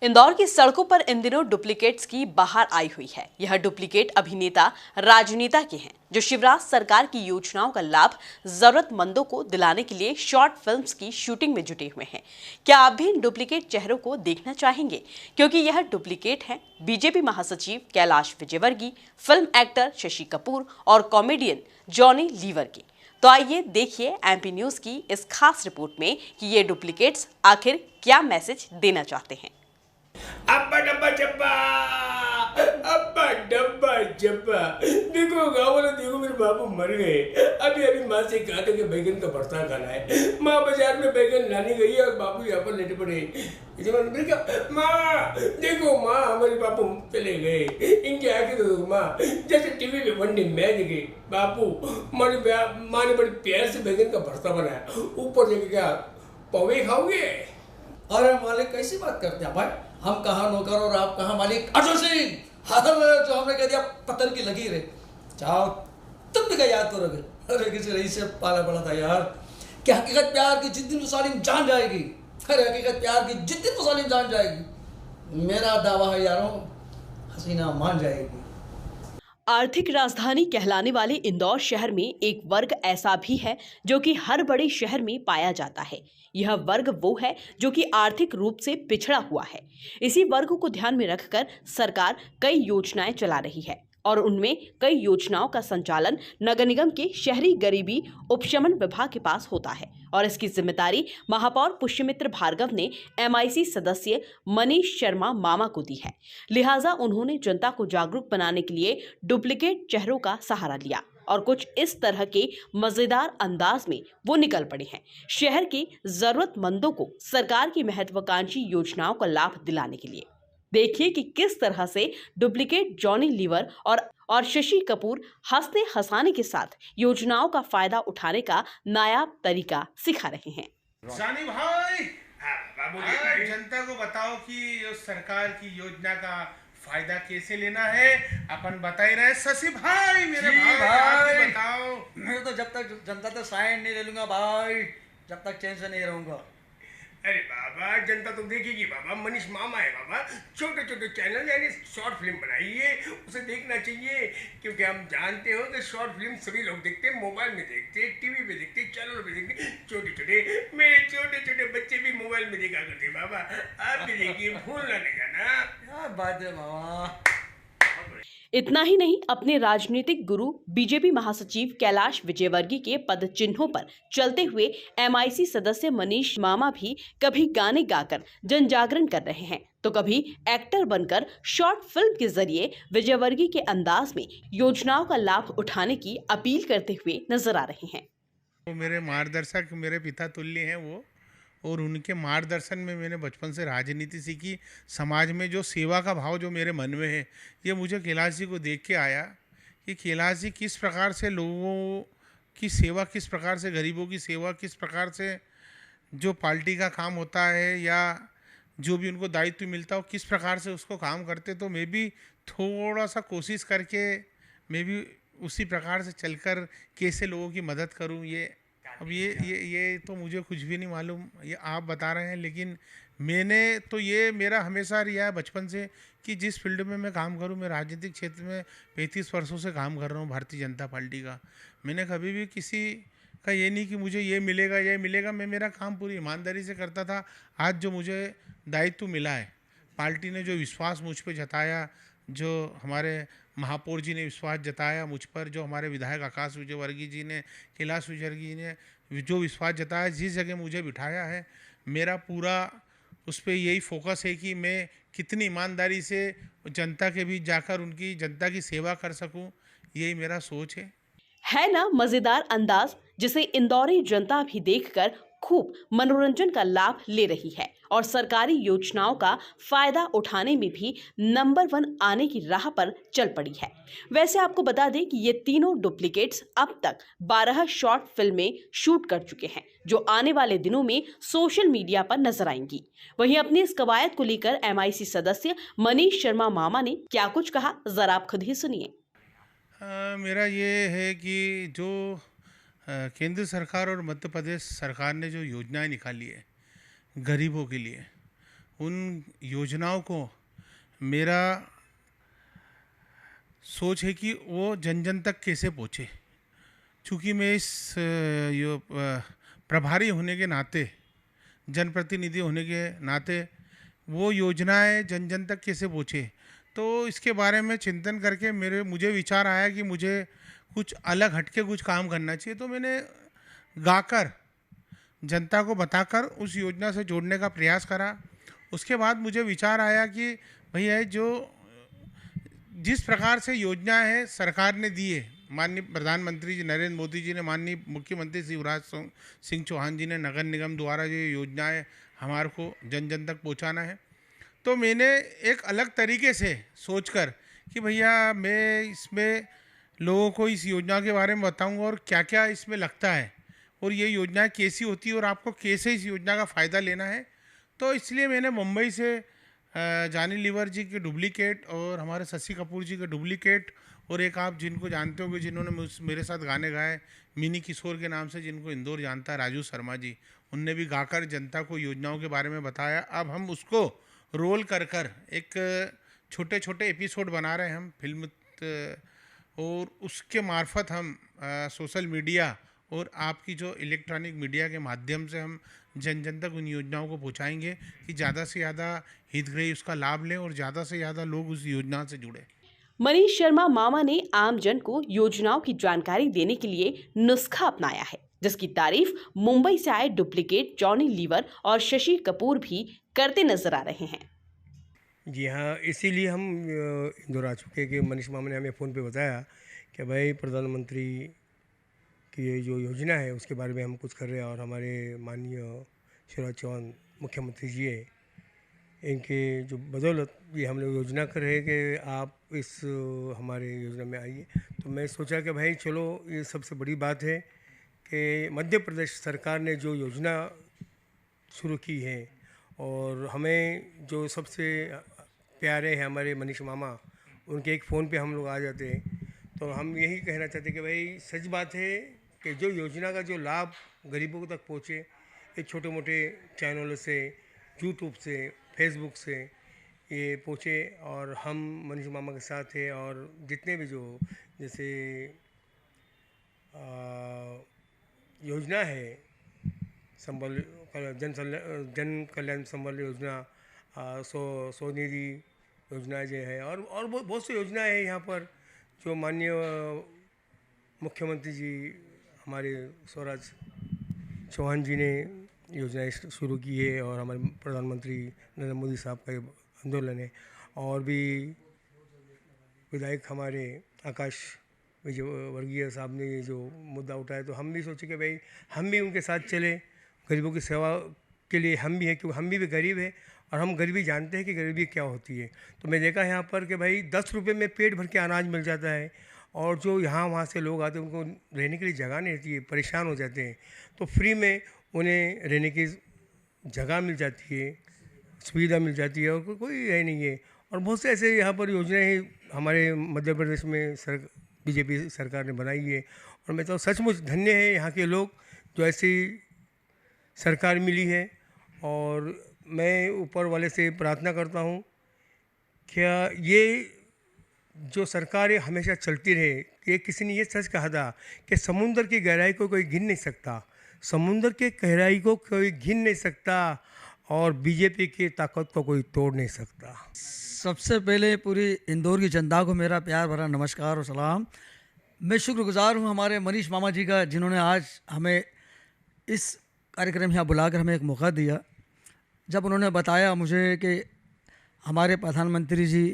इंदौर की सड़कों पर इन दिनों डुप्लीकेट्स की बहार आई हुई है। यह डुप्लीकेट अभिनेता राजनेता के हैं जो शिवराज सरकार की योजनाओं का लाभ जरूरतमंदों को दिलाने के लिए शॉर्ट फिल्म्स की शूटिंग में जुटे हुए हैं। क्या आप भी इन डुप्लीकेट चेहरों को देखना चाहेंगे? क्योंकि यह डुप्लीकेट है बीजेपी महासचिव कैलाश विजयवर्गीय, फिल्म एक्टर शशि कपूर और कॉमेडियन जॉनी लीवर के। तो आइए देखिए एमपी न्यूज की इस खास रिपोर्ट में कि ये डुप्लीकेट्स आखिर क्या मैसेज देना चाहते हैं। अब्बा डब्बा चब्बा, अब्बा डब्बा चब्बा। देखो गाँव वाले, देखो मेरे बाबू मर गए। अभी अभी माँ से कहा था कि बैगन का भरता खाना है। माँ बाजार में बैगन लाने गई है और बाबू यहाँ पर लेटे पड़े। माँ देखो, माँ हमारे बापू चले गए, इनकी आंखें तो माँ जैसे टीवी पे वनडे मैच गई। बापू माँ ने बड़ी प्यार से बैगन का भरता बनाया, ऊपर लेके क्या पौवे खाओगे? अरे मालिक कैसी बात करते हैं भाई, हम कहाँ नौकर और आप कहाँ मालिक। अर्जुन सिंह जो हमने कह दिया पत्थर की लकीर है। चाहो तुम भी क्या याद करोगे? अरे किसी रईस से पाला पड़ा था यार कि हकीकत प्यार की जिस दिन मुसालिम जान जाएगी। अरे हकीकत प्यार की जिस दिन मुसालिम जान जाएगी, मेरा दावा है यारों, हसीना मान जाएगी। आर्थिक राजधानी कहलाने वाले इंदौर शहर में एक वर्ग ऐसा भी है जो कि हर बड़े शहर में पाया जाता है। यह वर्ग वो है जो कि आर्थिक रूप से पिछड़ा हुआ है। इसी वर्ग को ध्यान में रखकर सरकार कई योजनाएं चला रही है और उनमें कई योजनाओं का संचालन नगर निगम के शहरी गरीबी उपशमन विभाग के पास होता है और इसकी जिम्मेदारी महापौर पुष्यमित्र भार्गव ने एमआईसी सदस्य मनीष शर्मा मामा को दी है। लिहाजा उन्होंने जनता को जागरूक बनाने के लिए डुप्लीकेट चेहरों का सहारा लिया और कुछ इस तरह के मजेदार अंदाज में वो निकल पड़े हैं शहर के जरूरतमंदों को सरकार की महत्वाकांक्षी योजनाओं का लाभ दिलाने के लिए। देखिए कि किस तरह से डुप्लीकेट जॉनी लीवर और शशि कपूर हंसते हंसाने के साथ योजनाओं का फायदा उठाने का नायाब तरीका सिखा रहे हैं। जानी भाई, बाबू जनता को बताओ कि उस सरकार की योजना का फायदा कैसे लेना है। अपन बता ही रहे शशि भाई, मेरे भाई बताओ। मैं तो जब तक जनता तो साइन नहीं ले लूंगा भाई, जब तक चैन से नहीं रहूंगा। अरे बाबा, जनता तो देखेगी बाबा, मनीष मामा है बाबा, छोटे छोटे चैनल यानी शॉर्ट फिल्म बनाई है, उसे देखना चाहिए। क्योंकि हम जानते हो कि शॉर्ट फिल्म सभी लोग देखते हैं, मोबाइल में देखते हैं, टीवी पे देखते हैं, चैनल पे देखते हैं। छोटे छोटे मेरे छोटे छोटे बच्चे भी मोबाइल में देखा करते बाबा, आप भी देखिए, भूलना नहीं जाना। क्या बात है मामा। इतना ही नहीं, अपने राजनीतिक गुरु बीजेपी महासचिव कैलाश विजयवर्गीय के पद चिन्हों पर चलते हुए एमआईसी सदस्य मनीष मामा भी कभी गाने गाकर जन जागरण कर रहे हैं तो कभी एक्टर बनकर शॉर्ट फिल्म के जरिए विजयवर्गीय के अंदाज में योजनाओं का लाभ उठाने की अपील करते हुए नजर आ रहे हैं। वो मेरे मार्गदर्शक, मेरे पिता तुल्य हैं वो, और उनके मार्गदर्शन में मैंने बचपन से राजनीति सीखी। समाज में जो सेवा का भाव जो मेरे मन में है, ये मुझे कैलाश जी को देख के आया कि कैलाश जी किस प्रकार से लोगों की सेवा, किस प्रकार से गरीबों की सेवा, किस प्रकार से जो पार्टी का काम होता है या जो भी उनको दायित्व मिलता हो, किस प्रकार से उसको काम करते। तो मैं भी थोड़ा सा कोशिश करके मैं भी उसी प्रकार से चलकर कैसे लोगों की मदद करूं। अब ये तो मुझे कुछ भी नहीं मालूम, ये आप बता रहे हैं। लेकिन मैंने तो ये मेरा हमेशा रहा है बचपन से कि जिस फील्ड में मैं काम करूं, मैं राजनीतिक क्षेत्र में 35 वर्षों से काम कर रहा हूं भारतीय जनता पार्टी का। मैंने कभी भी किसी का ये नहीं कि मुझे ये मिलेगा। मैं मेरा काम पूरी ईमानदारी से करता था। आज जो मुझे दायित्व मिला है, पार्टी ने जो विश्वास मुझ पर जताया, जो हमारे महापौर जी ने विश्वास जताया मुझ पर, जो हमारे विधायक आकाश विजयवर्गीय जी ने, कैलाश विजयवर्गीय ने जो विश्वास जताया, जिस जगह मुझे बिठाया है, मेरा पूरा उस पर यही फोकस है कि मैं कितनी ईमानदारी से जनता के बीच जाकर उनकी जनता की सेवा कर सकूं। यही मेरा सोच है ना मजेदार अंदाज, जिसे इंदौरी जनता भी देखकर खूब मनोरंजन का लाभ ले रही है और सरकारी योजनाओं का फायदा उठाने में भी नंबर 1 आने की राह पर चल पड़ी है। वैसे आपको बता दें कि ये तीनों डुप्लीकेट्स अब तक 12 शॉर्ट फिल्में शूट कर चुके हैं जो आने वाले दिनों में सोशल मीडिया पर नजर आएंगी। वहीं अपनी इस कवायद को लेकर एमआईसी सदस्य मनीष शर्मा मामा ने क्या कुछ कहा, जरा आप खुद ही सुनिए। मेरा ये है कि जो केंद्र सरकार और मध्य प्रदेश सरकार ने जो योजनाएं निकाली है गरीबों के लिए, उन योजनाओं को मेरा सोच है कि वो जन जन तक कैसे पहुँचे। चूँकि मैं इस प्रभारी होने के नाते, जनप्रतिनिधि होने के नाते वो योजनाएं जन जन तक कैसे पहुँचे, तो इसके बारे में चिंतन करके मुझे विचार आया कि मुझे कुछ अलग हटके कुछ काम करना चाहिए। तो मैंने गाकर, जनता को बताकर उस योजना से जोड़ने का प्रयास करा। उसके बाद मुझे विचार आया कि भैया जो जिस प्रकार से योजना है सरकार ने दी है, माननीय प्रधानमंत्री जी नरेंद्र मोदी जी ने, माननीय मुख्यमंत्री शिवराज सिंह चौहान जी ने नगर निगम द्वारा जो योजनाएं हमारे को जन जन तक पहुंचाना है, तो मैंने एक अलग तरीके से सोचकर कि भैया मैं इसमें लोगों को इस योजना के बारे में बताऊंगा और क्या क्या इसमें लगता है और ये योजना कैसी होती है और आपको कैसे इस योजना का फ़ायदा लेना है। तो इसलिए मैंने मुंबई से जानी लीवर जी के डुप्लीकेट और हमारे शशि कपूर जी के डुप्लीकेट और एक आप जिनको जानते होंगे जिन्होंने मेरे साथ गाने गाए, मिनी किशोर के नाम से जिनको इंदौर जानता है, राजू शर्मा जी, उनने भी गाकर जनता को योजनाओं के बारे में बताया। अब हम उसको रोल कर कर एक छोटे छोटे एपिसोड बना रहे हैं हम फिल्म, और उसके मार्फत हम सोशल मीडिया और आपकी जो इलेक्ट्रॉनिक मीडिया के माध्यम से हम जन जन तक उन योजनाओं को पहुंचाएंगे कि ज़्यादा से ज़्यादा हितग्राही उसका लाभ लें और ज़्यादा से ज़्यादा लोग उस योजना से जुड़े। मनीष शर्मा मामा ने आम जन को योजनाओं की जानकारी देने के लिए नुस्खा अपनाया है, जिसकी तारीफ मुंबई से आए डुप्लीकेट जॉनी लीवर और शशि कपूर भी करते नजर आ रहे हैं। जी हाँ, इसीलिए हम इंदौर आ चुके कि मनीष मामा ने हमें फ़ोन पे बताया कि भाई प्रधानमंत्री की ये जो योजना है उसके बारे में हम कुछ कर रहे हैं, और हमारे माननीय शिवराज चौहान मुख्यमंत्री जी है, इनके जो बदौलत ये हम लोग योजना कर रहे हैं कि आप इस हमारे योजना में आइए। तो मैं सोचा कि भाई चलो, ये सबसे बड़ी बात है कि मध्य प्रदेश सरकार ने जो योजना शुरू की है और हमें जो सबसे प्यारे हैं हमारे मनीष मामा, उनके एक फ़ोन पे हम लोग आ जाते हैं। तो हम यही कहना चाहते हैं कि भाई सच बात है कि जो योजना का जो लाभ गरीबों तक पहुँचे, ये छोटे मोटे चैनलों से, यूट्यूब से, फेसबुक से ये पहुँचे, और हम मनीष मामा के साथ हैं। और जितने भी जो जैसे योजना है संबल जन कल्याण संबल योजना, स्वनिधि योजना जो है, और बहुत सी योजनाएं हैं यहाँ पर जो माननीय मुख्यमंत्री जी हमारे शिवराज चौहान जी ने योजनाएं शुरू की है, और हमारे प्रधानमंत्री नरेंद्र मोदी साहब का ये आंदोलन है, और भी विधायक हमारे आकाश विजयवर्गीय साहब ने ये जो मुद्दा उठाया, तो हम भी सोचे कि भाई हम भी उनके साथ चले, गरीबों की सेवा के लिए हम भी हैं, क्योंकि हम भी गरीब हैं और हम गरीबी जानते हैं कि गरीबी क्या होती है। तो मैं देखा यहाँ पर कि भाई 10 रुपये में पेट भर के अनाज मिल जाता है, और जो यहाँ वहाँ से लोग आते हैं उनको रहने के लिए जगह नहीं रहती है, परेशान हो जाते हैं, तो फ्री में उन्हें रहने की जगह मिल जाती है, सुविधा मिल जाती है, और कोई है नहीं है। और बहुत से ऐसे यहाँ पर योजनाएँ हमारे मध्य प्रदेश में बीजेपी सरकार ने बनाई है, और मैं तो सचमुच धन्य है यहाँ के लोग जो ऐसी सरकार मिली है। और मैं ऊपर वाले से प्रार्थना करता हूँ क्या ये जो सरकार हमेशा चलती रहे। कि किसी ने ये सच कहा था कि समुंदर की गहराई को कोई गिन नहीं सकता, समुंदर के गहराई को कोई गिन नहीं सकता, और बीजेपी की ताकत को कोई तोड़ नहीं सकता। सबसे पहले पूरी इंदौर की जनता को मेरा प्यार भरा नमस्कार और सलाम। मैं शुक्रगुजार हूँ हमारे मनीष मामा जी का, जिन्होंने आज हमें इस कार्यक्रम यहाँ बुलाकर हमें एक मौका दिया। जब उन्होंने बताया मुझे कि हमारे प्रधानमंत्री जी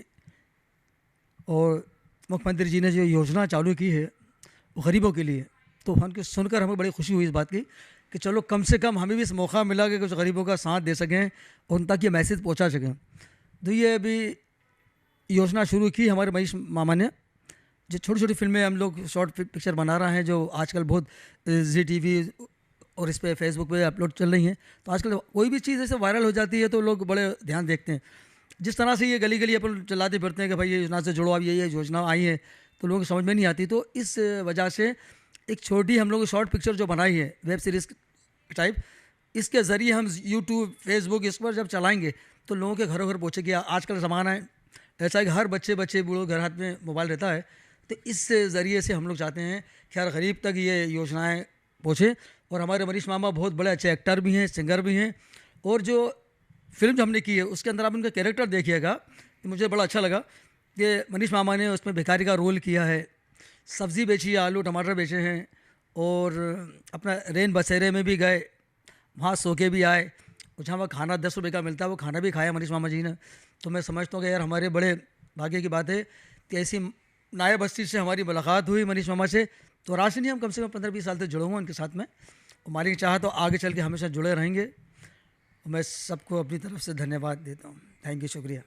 और मुख्यमंत्री जी ने जो योजना चालू की है वो गरीबों के लिए, तो उनके सुनकर हमें बड़ी खुशी हुई इस बात की कि चलो कम से कम हमें भी इस मौका मिला कि कुछ गरीबों का साथ दे सकें और उन तक ये मैसेज पहुंचा सकें। तो ये अभी योजना शुरू की हमारे मनीष मामा ने, जो छोटी छोटी फिल्में हम लोग शॉर्ट पिक्चर बना रहे हैं, जो आजकल बहुत ZTV और इस पे फेसबुक पे अपलोड चल रही हैं। तो आजकल कोई भी चीज़ ऐसे वायरल हो जाती है तो लोग बड़े ध्यान देखते हैं। जिस तरह से ये गली गली अपन चलाते फिरते हैं कि भाई ये योजना से जुड़ो, अब ये योजना आई है, तो लोगों को समझ में नहीं आती। तो इस वजह से एक छोटी हम लोग शॉर्ट पिक्चर जो बनाई है वेब सीरीज़ टाइप, इसके ज़रिए हम यूट्यूब फेसबुक इस पर जब चलाएँगे तो लोगों के घरों घर पहुँचे कि आजकल ज़माना है ऐसा है कि हर बच्चे बूढ़ों घर हाथ में मोबाइल रहता है। तो इस ज़रिए से हम लोग चाहते हैं कि हर गरीब तक ये योजनाएं पहुँचे। और हमारे मनीष मामा बहुत बड़े अच्छे एक्टर भी हैं, सिंगर भी हैं। और जो फिल्म जो हमने की है उसके अंदर आप उनका कैरेक्टर देखिएगा, तो मुझे बड़ा अच्छा लगा कि मनीष मामा ने उसमें भिखारी का रोल किया है, सब्ज़ी बेची है, आलू टमाटर बेचे हैं, और अपना रेन बसेरे में भी गए, वहाँ सो के भी आए, और जहाँ वहाँ खाना 10 रुपये का मिलता है वो खाना भी खाया मनीष मामा जी ने। तो मैं समझता हूँ कि यार हमारे बड़े भाग्य की बात है कि ऐसी नाया बस्ती से हमारी मुलाकात हुई मनीष मामा से। तो राशि नहीं, हम कम से कम 15-20 साल तक जुड़े हुए उनके साथ में, और मालिक चाहा तो आगे चल के हमेशा जुड़े रहेंगे। मैं सबको अपनी तरफ से धन्यवाद देता हूँ। थैंक यू, शुक्रिया।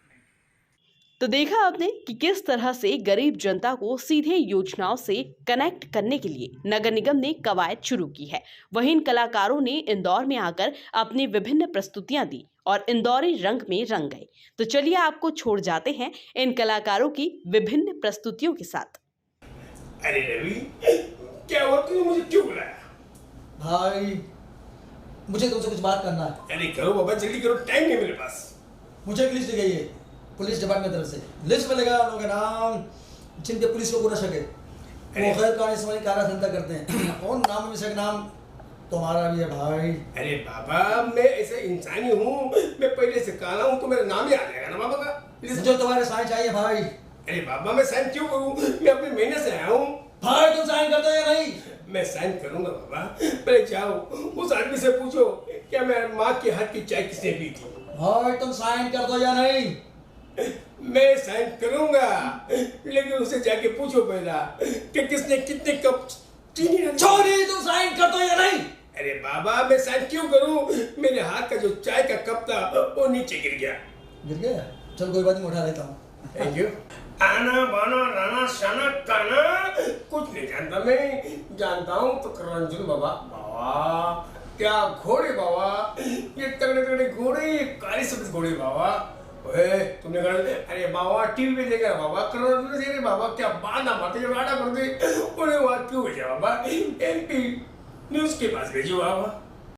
तो देखा आपने कि किस तरह से गरीब जनता को सीधे योजनाओं से कनेक्ट करने के लिए नगर निगम ने कवायद शुरू की है। वहीं इन कलाकारों ने इंदौर में आकर अपनी विभिन्न प्रस्तुतियां दी और इंदौरी रंग में रंग गए। तो चलिए आपको छोड़ जाते हैं इन कलाकारों की विभिन्न प्रस्तुतियों के साथ। अरे रवि, क्या हुआ, तूने मुझे क्यों बुलाया? भाई मुझे तुमसे कुछ बात करना है। अरे करो बाबा, जल्दी करो, टाइम नहीं मेरे पास। मुझे एक लिस्ट दी गई है पुलिस डिपार्टमेंट तरफ से। लिस्ट में लगा उन लोगों के नाम जिनके पुलिस को पूरा शक है, वो गैर कानूनी कारा धंधा करते हैं। और नाम में से एक नाम तुम्हारा भी है भाई। अरे बाबा, मैं ऐसे इंसानी हूँ, मैं पहले से काला हूँ, तो मेरा नाम ही आ जाएगा ना बाबा का। मुझे तुम्हारे साइन चाहिए भाई। अरे बाबा, मैं साइन क्यों करूँ? मैं अपनी मेहनत से आया हूँ। भाई तुम साइन करते हो या नहीं? मैं साइन करूंगा बाबा। पहले जाओ उस आदमी से पूछो क्या मेरी माँ के हाथ की चाय किसने पी थी। भाई तुम साइन कर दो या नहीं? मैं साइन करूंगा, लेकिन उसे जाके पूछो पहला कि किसने कितने कप चीनी डाली। छोड़ी, तुम साइन कर दो या नहीं? अरे बाबा, मैं साइन क्यों करूं? मेरे हाथ का जो चाय का कप था वो नीचे गिर गया। गिर गया? चल कोई बात नहीं, उठा लेता हूँ। Thank you. आना बाना राना शाना काना कुछ नहीं जानता, मैं जानता हूँ तो करंजुल बाबा। बाबा क्या घोड़े बाबा, ये तगड़े तगड़े घोड़े, ये काली सफेद घोड़े बाबा। ओए तुमने कहा, अरे बाबा टीवी पे देखा बाबा, करंजुल से बाबा क्या बात ना मारते जब आटा करते, उन्हें वहाँ क्यों भेजा बाबा? MP न्यूज़ के पास भेजो बाबा।